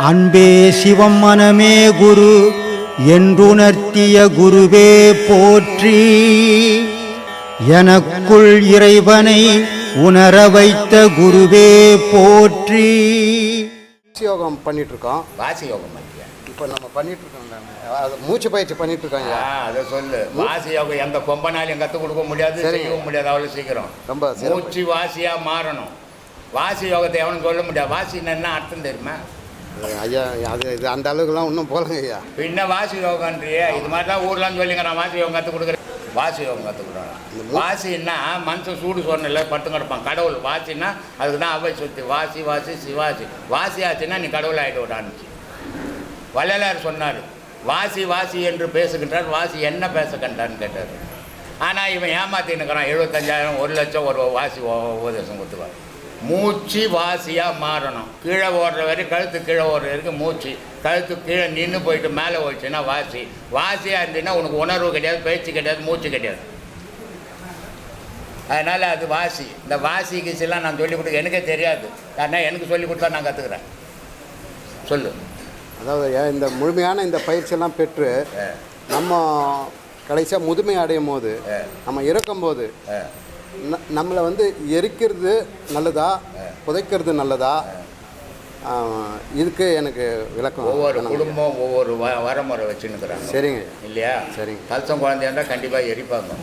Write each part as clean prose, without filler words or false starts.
அன்பே சிவம் மனமே குரு என்றுணர்த்திய குருவே போற்றி. எனக்குள் இறைவனை உணர வைத்த குருவே போற்றி. யோகம் பண்ணிட்டு இருக்கோம். வாசி யோகம் பண்ணியா? இப்போ நம்ம பண்ணிட்டு இருக்கோம், மூச்சு பயிற்சி பண்ணிட்டு இருக்கோம். அதை சொல்லு. வாசி யோகம் எந்த கொம்பனாலையும் கற்றுக் கொடுக்க முடியாது, செய்யவும் முடியாது அவ்வளோ சீக்கிரம். ரொம்ப மூச்சு வாசியாக மாறணும். வாசி யோகத்தை எவனும் சொல்ல முடியாது. வாசின்னு என்ன அர்த்தம் தெரியுமா ஐயா? அது இது அந்த அளவுக்குலாம் இன்னும் போகலங்க ஐயா. பின்ன வாசி யோகன்றியே இது மாதிரி தான் ஊர்லாம் சொல்லிங்க. நான் வாசி யோகம் கற்றுக் கொடுக்குறேன். வாசி யோகம் கற்றுக்குறோம். வாசின்னா மனுஷன் சூடு சொன்ன பட்டு கிடப்பான். கடவுள் வாசின்னா அதுக்கு தான் அவை சுற்றி வாசி வாசி சிவாசி. வாசி ஆச்சுன்னா நீ கடவுள் ஆகிட்டு விடான்னுச்சு. வள்ளலார் சொன்னார், வாசி வாசி என்று பேசுகின்றார், வாசி என்ன பேச கண்டான்னு கேட்டார். ஆனால் இவன் ஏமாத்தின்னுக்கிறான். 75,000 1 லட்சம் ஒரு வாசி உபதேசம் கொடுத்துருவார். மூச்சு வாசியாக மாறணும். கீழே ஓடுற வரைக்கும் கழுத்து கீழே ஓடுற வரைக்கும் மூச்சு. கழுத்து கீழே நின்று போயிட்டு மேலே போயிடுச்சுன்னா வாசி. வாசியாக இருந்ததுன்னா உனக்கு உணர்வு கிடையாது, பேச்சு கிடையாது, மூச்சு கிடையாது. அதனால் அது வாசி. இந்த வாசி கீசெல்லாம் நான் சொல்லிக் கொடுக்க எனக்கே தெரியாது. ஆனால் எனக்கு சொல்லிக் கொடுத்தா நான் கற்றுக்குறேன். சொல்லு. அதாவது இந்த முழுமையான இந்த பயிற்சியெல்லாம் பெற்று நம்ம கடைசியாக முதுமை அடையும் போது, நம்ம இறக்கும்போது நம்மளை எரிக்கிறது நல்லதா புதைக்கிறது நல்லதா? இதுக்கு எனக்கு விளக்கம். ஒவ்வொரு குடும்பம் ஒவ்வொரு வரமுறை வச்சுன்னுக்குறாங்க. சரிங்க இல்லையா? சரிங்க. கலசம் குழந்தையா இருந்தால் கண்டிப்பாக எரிப்பாங்க.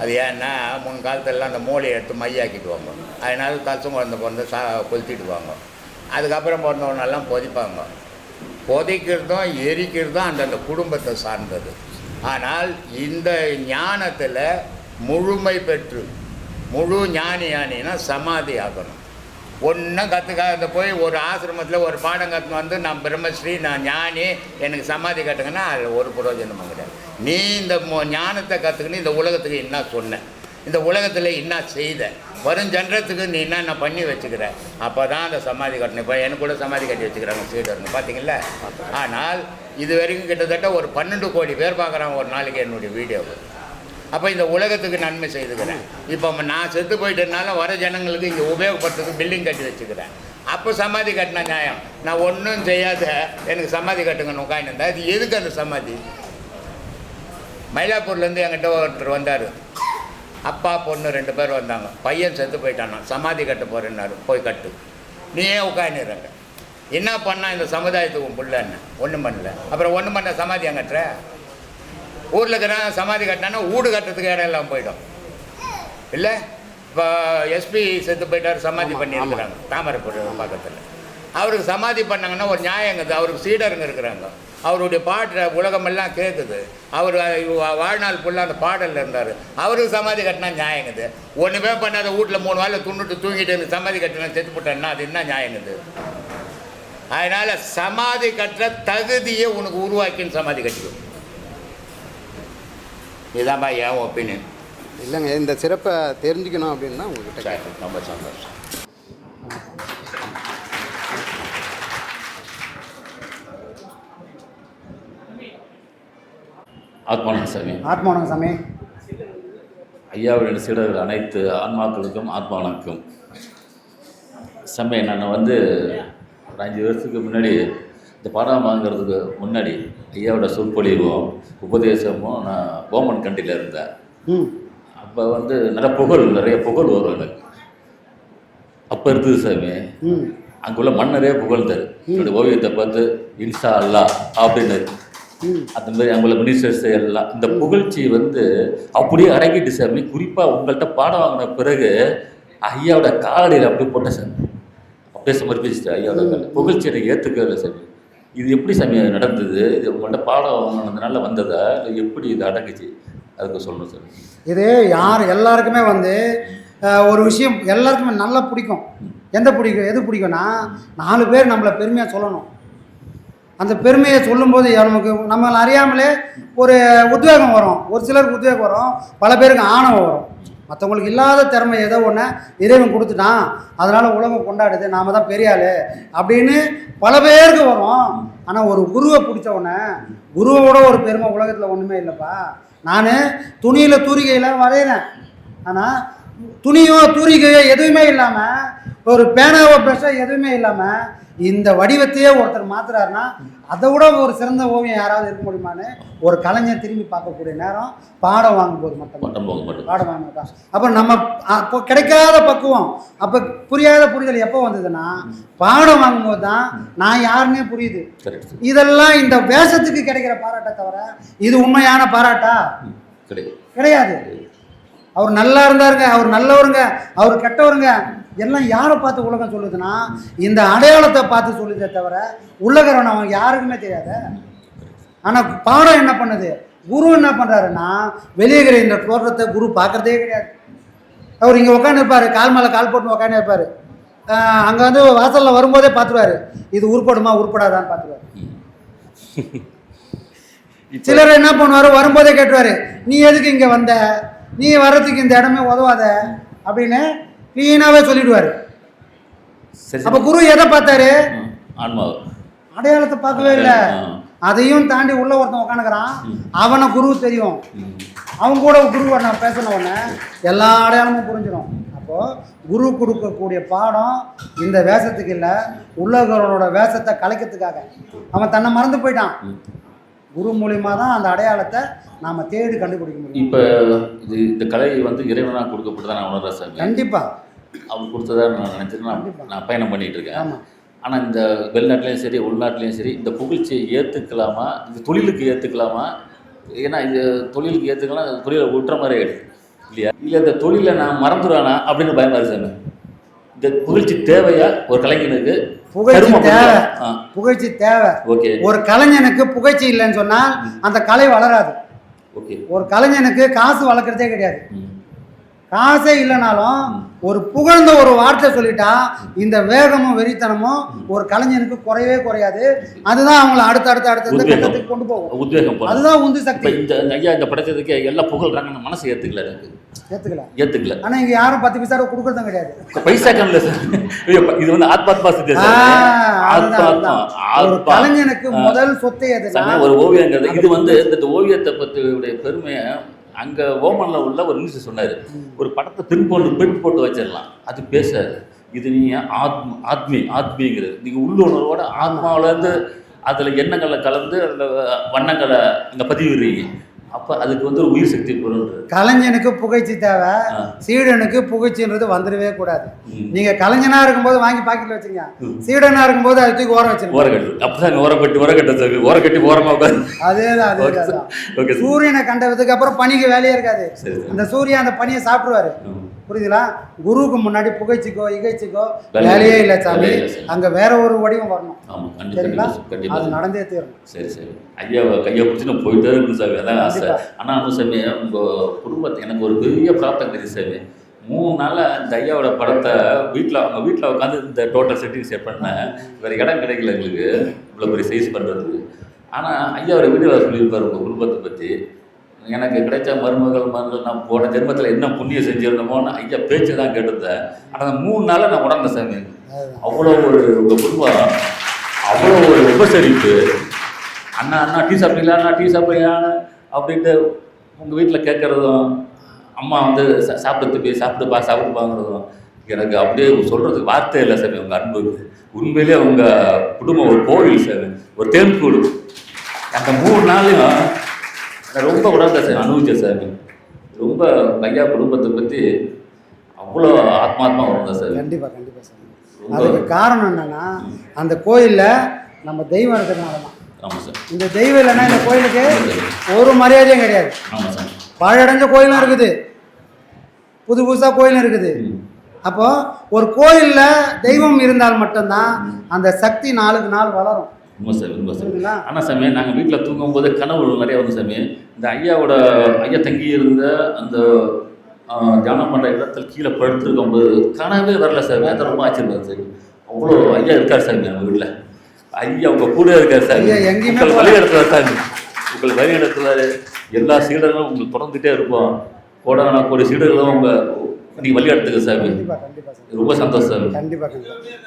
அது ஏன்னா முன் காலத்திலலாம் அந்த மூளையை எடுத்து மையாக்கிடுவாங்க. அதனால கலசம் குழந்தை பிறந்து கொளுத்திடுவாங்க. அதுக்கப்புறம் பிறந்தவனெல்லாம் பொதிப்பாங்க. புதைக்கிறதும் எரிக்கிறதும் அந்தந்த குடும்பத்தை சார்ந்தது. ஆனால் இந்த ஞானத்தில் முழுமை பெற்று முழு ஞானினா சமாதி ஆகணும். ஒன்றும் கற்றுக்காத போய் ஒரு ஆசிரமத்தில் ஒரு பாடம் கற்றுன்னு நான் பிரம்மஸ்ரீ, நான் ஞானி, எனக்கு சமாதி கட்டுங்கன்னா அதில் ஒரு பிரயோஜனமும் கிடையாது. நீ இந்த ஞானத்தை கற்றுக்கின்னு இந்த உலகத்துக்கு என்ன சொன்ன, இந்த உலகத்தில் என்ன செய்த, வரும் ஜன்றத்துக்கு நீ என்ன பண்ணி வச்சுக்கிற, அப்போ தான் அந்த சமாதி கட்டணும். இப்போ எனக்கு கூட சமாதி கட்டி வச்சுக்கிறாங்க சீடருங்க, பார்த்தீங்களா? ஆனால் இது வரைக்கும் கிட்டத்தட்ட ஒரு 12 கோடி பேர் பார்க்குறாங்க ஒரு நாளைக்கு என்னுடைய வீடியோவை. அப்போ இந்த உலகத்துக்கு நன்மை செய்துக்கிறேன். இப்போ நான் செத்து போயிட்டதுனால வர ஜனங்களுக்கு இங்கே உபயோகப்படுறதுக்கு பில்டிங் கட்டி வச்சுக்கிறேன். அப்போ சமாதி கட்டின நியாயம். நான் ஒன்றும் செய்யாத எனக்கு சமாதி கட்டுங்கன்னு உட்காந்துருந்தா அது எதுக்கு அந்த சமாதி? மயிலாப்பூர்லேருந்து என்கிட்ட ஒருத்தர் வந்தார். அப்பா பொண்ணு 2 பேர் வந்தாங்க. பையன் செத்து போயிட்டானா, சமாதி கட்ட போகிறேன்னாரு. போய் கட்டு. நீ ஏன் உட்காந்துடுறாங்க? என்ன பண்ணால் இந்த சமுதாயத்துக்கு உன் பிள்ளைன்னு ஒன்றும் பண்ணல. அப்புறம் ஒன்றும் பண்ண சமாதி கட்டுற? ஊரில் இருக்கிறான் சமாதி கட்டினான்னா வீடு கட்டுறதுக்கு இடம் எல்லாம் போயிடும் இல்லை? இப்போ எஸ்பி செத்து போயிட்டார், சமாதி பண்ணியிருக்கிறாங்க தாமரைப்பூர் பக்கத்தில். அவருக்கு சமாதி பண்ணாங்கன்னா ஒரு நியாயங்குது. அவருக்கு சீடருங்க இருக்கிறாங்க. அவருடைய பாட்டு உலகமெல்லாம் கேட்குது. அவர் வாழ்நாள் ஃபுல்லாக அந்த பாடலில் இருந்தார். அவருக்கு சமாதி கட்டினா நியாயங்குது. ஒன்றுமே பண்ணாத வீட்டில் 3 வாரில் துண்ணுட்டு தூங்கிட்டு இருந்து சமாதி கட்டினா செத்து போட்டேன்னா அது என்ன நியாயங்குது? அதனால் சமாதி கட்டுற தகுதியை உனக்கு உருவாக்கின்னு சமாதி கட்டிக்கும். இதுதான்ப்பா என் ஒப்பீனியன். இல்லைங்க, இந்த சிறப்பை தெரிஞ்சுக்கணும் அப்படின்னா உங்கள்கிட்ட கேட்டேன். ரொம்ப சந்தோஷம். ஆத்மானந்த சாமி. ஆத்மானந்த சாமி. ஐயாவுடைய சீடர்கள் அனைத்து ஆன்மாக்களுக்கும் ஆத்மானக்கும் சாமி. நான் ஒரு 5 வருஷத்துக்கு முன்னாடி இந்த பாடம் வாங்கிறதுக்கு முன்னாடி ஐயாவோட சொற்பொழிவும் உபதேசமும் நான் கவர்மெண்ட் கண்ட்ரியில் இருந்தேன். அப்போ நிறைய புகழ் வரும் எனக்கு. அப்போ இருக்குது சாமி. அங்குள்ள மன்னரே புகழ்ந்தார். என்னுடைய ஓவியத்தை பார்த்து இன்ஷா அல்லா அப்படின்னு அந்த மாதிரி அங்குள்ள மினிஸ்டர்ஸ் எல்லாம் இந்த புகழ்ச்சி அப்படியே அடங்கிட்டு சாமி. குறிப்பாக உங்கள்கிட்ட பாடம் வாங்கின பிறகு ஐயாவோட காலடியில் அப்படியே போட்டேன் சாமி. அப்படியே சமர்ப்பிச்சுட்டு ஐயாவோட புகழ்ச்சி எனக்கு ஏற்றுக்கல சாமி. இது எப்படி சாமி நடந்தது? இது உங்கள்கிட்ட பாடம் வாங்கினதுனால வந்ததா இல்லை எப்படி இது அடங்குச்சு? அதுக்கு சொல்லணும் சார். இது எல்லாருக்குமே ஒரு விஷயம் எல்லாருக்குமே நல்லா பிடிக்கும். எது பிடிக்கும்னா 4 பேர் நம்மளை பெருமையாக சொல்லணும். அந்த பெருமையை சொல்லும்போது நம்மளை அறியாமலே ஒரு உத்வேகம் வரும். ஒரு சிலருக்கு உத்வேகம் வரும், பல பேருக்கு ஆணவம் வரும். மற்றவங்களுக்கு இல்லாத திறமை ஏதோ ஒன்று இறைவன் கொடுத்துட்டான், அதனால் உலகம் கொண்டாடுது, நாம் தான் பெரிய ஆள் அப்படின்னு பல பேருக்கு வரும். ஆனால் ஒரு குருவை பிடிச்ச உடனே குருவோட ஒரு பெருமை உலகத்தில் ஒன்றுமே இல்லைப்பா. நான் துணியில் தூரிகையில் வரைகிறேன். ஆனால் துணியோ தூரிகையோ எதுவுமே இல்லாமல், ஒரு பேனாவோ ப்ரெஷ்ஷோ எதுவுமே இல்லாமல் இந்த வடிவத்தையே ஒருத்தர் மாத்துறாருன்னா அதை விட ஒரு சிறந்த ஓவியம் யாராவது இருக்க முடியுமான்னு ஒரு கலைஞர் திரும்பி பார்க்கக்கூடிய நேரம் பாடம் வாங்கும்போது மட்டும் பாடம் வாங்கினா. அப்போ நம்ம அப்போ கிடைக்காத பக்குவம், அப்போ புரியாத புரிதல் எப்போ வந்ததுன்னா பாடம் வாங்கும்போது தான் நான் யாருன்னே புரியுது. இதெல்லாம் இந்த வேஷத்துக்கு கிடைக்கிற பாராட்டை தவிர இது உண்மையான பாராட்டா கிடையாது. அவர் நல்லா இருந்தாருங்க, அவர் நல்லவருங்க, அவர் கெட்டவருங்க எல்லாம் யாரை பார்த்து உலகம் சொல்லுதுன்னா இந்த அடையாளத்தை பார்த்து சொல்லுதே தவிர உள்ளகரவன் அவன் யாருக்குமே தெரியாத. ஆனால் பாடம் என்ன பண்ணுது, குரு என்ன பண்ணுறாருன்னா வெளியேகிற இந்த தோற்றத்தை குரு பார்க்குறதே கிடையாது. அவர் இங்கே உட்காந்துருப்பார், கால் மேலே கால் போட்டு உட்காந்துருப்பார். அங்கே வந்து வாசலில் வரும்போதே பார்த்துருவார், இது உருப்படுமா உருப்படாதான்னு பார்த்துருவார். சிலர் என்ன பண்ணுவார், வரும்போதே கேட்டுவார், நீ எதுக்கு இங்கே வந்த, நீ வர்றதுக்கு இந்த இடமே உதவாத அப்படின்னு கிளீனாகவே சொல்லிடுவார். அப்போ குரு எதை பார்த்தாரு, அடையாளத்தை பார்க்கவே இல்லை. அதையும் தாண்டி உள்ள ஒருத்தன் உட்காந்துக்கிறான், அவனை குரு தெரியும், அவன் கூட குரு நான் பேசின உடனே எல்லா அடையாளமும் புரிஞ்சிடும். அப்போது குரு கொடுக்கக்கூடிய பாடம் இந்த வேஷத்துக்கு இல்லை, உள்ளவர்களோட வேஷத்தை கலைக்கிறதுக்காக. அவன் தன்னை மறந்து போயிட்டான். குரு மூலியமாக தான் அந்த அடையாளத்தை நாம் தேடி கண்டுபிடிக்க முடியும். இப்போ இந்த கலை வந்து இறைவனாக கொடுக்கப்பட்டு தான் நான் உணர்றேன் சார். கண்டிப்பாக அவர் கொடுத்ததா நான் நினச்சிட்டு நான் பயணம் பண்ணிகிட்டு இருக்கேன். ஆமாம். ஆனால் இந்த வெளிநாட்டிலையும் சரி உள்நாட்டிலையும் சரி இந்த புகழ்ச்சியை ஏற்றுக்கலாமா, இந்த தொழிலுக்கு ஏற்றுக்கலாமா? ஏன்னா இது தொழிலுக்கு ஏற்றுக்கலாம், தொழிலை விட்டுற மாதிரி ஆகிடுது இல்லையா? இல்லை இந்த தொழிலை நான் மறந்துடுவானா அப்படின்னு பயமாக இருக்கு சார். இந்த புகழ்ச்சி தேவையா ஒரு கலைஞனுக்கு? புகழ்ச்சி தேவை, புகழ்ச்சி தேவை. ஓகே. ஒரு கலைஞனுக்கு புகழ்ச்சி இல்லைன்னு சொன்னால் அந்த கலை வளராது. ஓகே. ஒரு கலைஞனுக்கு காசு வளர்க்குறதே கிடையாது. காசே இல்லைனாலும் ஒரு புகழ்ந்த ஒரு வார்த்தை சொல்லிட்டா இந்த வேகமும் வெறித்தனமும் ஒரு கலைஞனுக்கு குறையவே குறையாது. அதுதான் அவங்களை அடுத்த கட்டத்துக்கு கொண்டு போகும். உத்வேகம், அதுதான் உந்து சக்தி. இந்த ஐயா இந்த படைச்சதுக்கு எல்லாம் புகழ்றாங்க, மனசு ஏத்துக்கல. ஆனா இங்க யாரும் 10 பைசா கொடுக்கறதும் கிடையாது. பைசா கம்மில சார். இது வந்து ஆத்மாத்மா சித்தி சார். ஒரு கலைஞனுக்கு முதல் சொத்தை எதுனா ஒரு ஓவியங்கிறது. இது வந்து இந்த ஓவியத்தை பற்றியுடைய பெருமையை அங்கே ஓமனில் உள்ள ஒரு நியூஸ் சொன்னார், ஒரு படத்தை பிரிண்ட் போட்டு வச்சிடலாம், அது பேசாது. இது நீங்கள் ஆத்மிங்கிறது நீங்கள் உள்ளுணர்வோட ஆத்மாவிலேருந்து அதில் எண்ணங்களை கலந்து அதில் வண்ணங்களை அங்கே பதிவிடுறீங்க. அப்போ அதுக்கு வந்து ஒரு உயிர் சக்தி பொருள். கலைஞனுக்கு புகழ்ச்சி தேவை, சீடனுக்கு புகழ்ச்சின்றது வந்துடவே கூடாது. நீங்க கலைஞனா இருக்கும்போது வாங்கி பாக்கெட்ல வச்சுங்க, சீடனா இருக்கும்போது அது தூக்கி ஓரம் வச்சிருங்க. ஓரக்கட்டு அப்பதான் ஓரக்கட்டி ஓரமா உட்காந்து. அதேதான். சூரியனை கண்டதுக்கு அப்புறம் பனிக்கு வேலையே இருக்காது. அந்த சூரியன் அந்த பனியை சாப்பிடுவாரு. புரியுதுங்களா? குருவுக்கு முன்னாடி புகைச்சிக்கோ இகைச்சிக்கோ வேலையே இல்லை சாமி. அங்க வேற ஒரு வடிவம் வரணும். சரிங்களா? அது நடந்தே தீரும். சரி. ஐயா கையை பிடிச்சி நான் போயிட்டே இருக்கு சாமி, அதான் ஆசை. ஆனால் சாமி உங்கள் குடும்பத்தை எனக்கு ஒரு பெரிய பிராப்தம் தெரியும் சாமி. 3 நாளாக இந்த ஐயாவோட படத்தை அவங்க வீட்டில் உட்காந்து இந்த டோட்டல் செட்டிங் செட் பண்ணேன். வேறு இடம் கிடைக்கல எங்களுக்கு இவ்வளோ பெரிய சைஸ் பண்ணுறதுக்கு. ஆனால் ஐயாவோட வீடியோவில் சொல்லியிருப்பார் உங்கள் குடும்பத்தை பற்றி. எனக்கு கிடைச்ச மருமகள் நான் போன ஜென்மத்தில் என்ன புண்ணியம் செஞ்சிருந்தோமோன்னு ஐயா பேச்சு தான் கேட்டிருந்தேன். ஆனால் அந்த 3 நாளில் நான் உடனே சாமி அவ்வளோ ஒரு உங்கள் குடும்பம் அவ்வளோ ஒரு உபசரிப்பு. அண்ணா டீ சாப்பிட்றீங்களான்னு அப்படின்ட்டு உங்கள் வீட்டில் கேட்குறதும், அம்மா வந்து சாப்பிடுப்பாங்கிறதும் எனக்கு அப்படியே சொல்கிறதுக்கு வார்த்தை இல்லை சாமி. உங்கள் அன்புக்கு உண்மையிலே உங்கள் குடும்பம் ஒரு கோவில் சாமி, ஒரு தேன்கூடு. அந்த 3 நாளையும் ரொம்ப உணர்ந்தேன் சார், அனுபவிச்சேன் சார். ரொம்ப ஐயா குடும்பத்தை பற்றி அவ்வளோ ஆத்மாத்மா உணர்ந்தேன் சார். கண்டிப்பாக சார். அதுக்கு காரணம் என்னன்னா அந்த கோயிலில் நம்ம தெய்வம் இருக்கிறதுனால தான். ஆமாம் சார். இந்த தெய்வம் இல்லைன்னா இந்த கோயிலுக்கு ஒரு மரியாதையும் கிடையாது. ஆமாம் சார். பாழடைஞ்ச கோயிலும் இருக்குது, புதுசாக கோயிலும் இருக்குது. அப்போ ஒரு கோயிலில் தெய்வம் இருந்தால் மட்டும்தான் அந்த சக்தி நாளுக்கு நாள் வளரும். உண்மை சார். ஆனால் சாமி நாங்கள் வீட்டில் தூங்கும்போது கனவு நிறைய வந்து சாமி, இந்த ஐயா தங்கி இருந்த அந்த தியானம் பண்ணுற இடத்துல கீழே படுத்துருக்கும்போது கனவே வரல சார். அதை ரொம்ப ஆச்சரியம் சார். அவ்வளோ ஐயா இருக்கார் சாமி நம்ம வீட்டில். ஐயா உங்கள் கூட இருக்கார் சார். உங்கள் வழி நடத்துவார் சாமி, உங்கள் வழி நடத்துவார். எல்லா சீடர்களும் உங்களுக்கு தொடர்ந்துகிட்டே இருப்போம். கோடான சீடர்களும் உங்கள் நீங்கள் வழி எடுத்துக்க சாமி. ரொம்ப சந்தோஷம் சாமி. கண்டிப்பாக.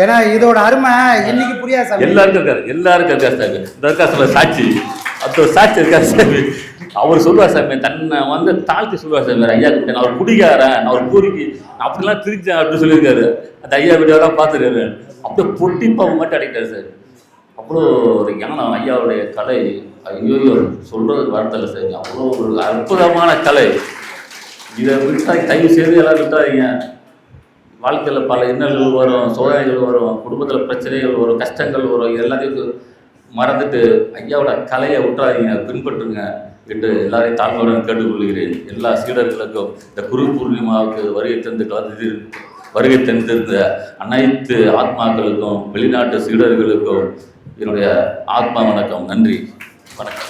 ஏன்னா இதோட அருமை இன்னைக்கு புரியாது சாமி. எல்லாருக்கும் இருக்காரு சாமி. இந்த இருக்கா சாட்சி, அந்த சாட்சி இருக்காரு சாமி. அவர் சொல்லுவார் சாமி, தன்னை வந்து தாழ்த்தி சொல்லுவார் சாமி. ஐயா கிட்ட நான் ஒரு குடிக்காரன், நான் ஒரு கூறிக்கு அப்படிலாம் திரிச்சேன் அப்படின்னு சொல்லியிருக்காரு. அந்த ஐயா வீடியோலாம் பார்த்துருக்காரு. அப்படியே பொட்டிப்பாவை மட்டும் அடிக்கிறார் சார். அவ்வளோ ஒரு ஞானம் ஐயாவுடைய கலை. ஐயோ சொல்கிறதுக்கு வார்த்தை இல்லை சார். அவ்வளோ ஒரு அற்புதமான கலை. இதை விட்டால் தயவு செய்து எல்லாம் விட்டாதீங்க. வாழ்க்கையில் பல இன்னல்கள் வரும், சோதனைகள் வரும், குடும்பத்தில் பிரச்சனைகள் வரும், கஷ்டங்கள் வரும். எல்லாத்தையும் மறந்துட்டு ஐயாவோட கலையை விட்டுறாதீங்க, பின்பற்றுங்க என்று எல்லாரையும் தாழ்மையுடன் கேட்டுக்கொள்கிறேன். எல்லா சீடர்களுக்கும் இந்த குரு பூர்ணிமாவுக்கு வருகை தந்திருந்த அனைத்து ஆத்மாக்களுக்கும் வெளிநாட்டு சீடர்களுக்கும் என்னுடைய ஆத்மா வணக்கம். நன்றி, வணக்கம்.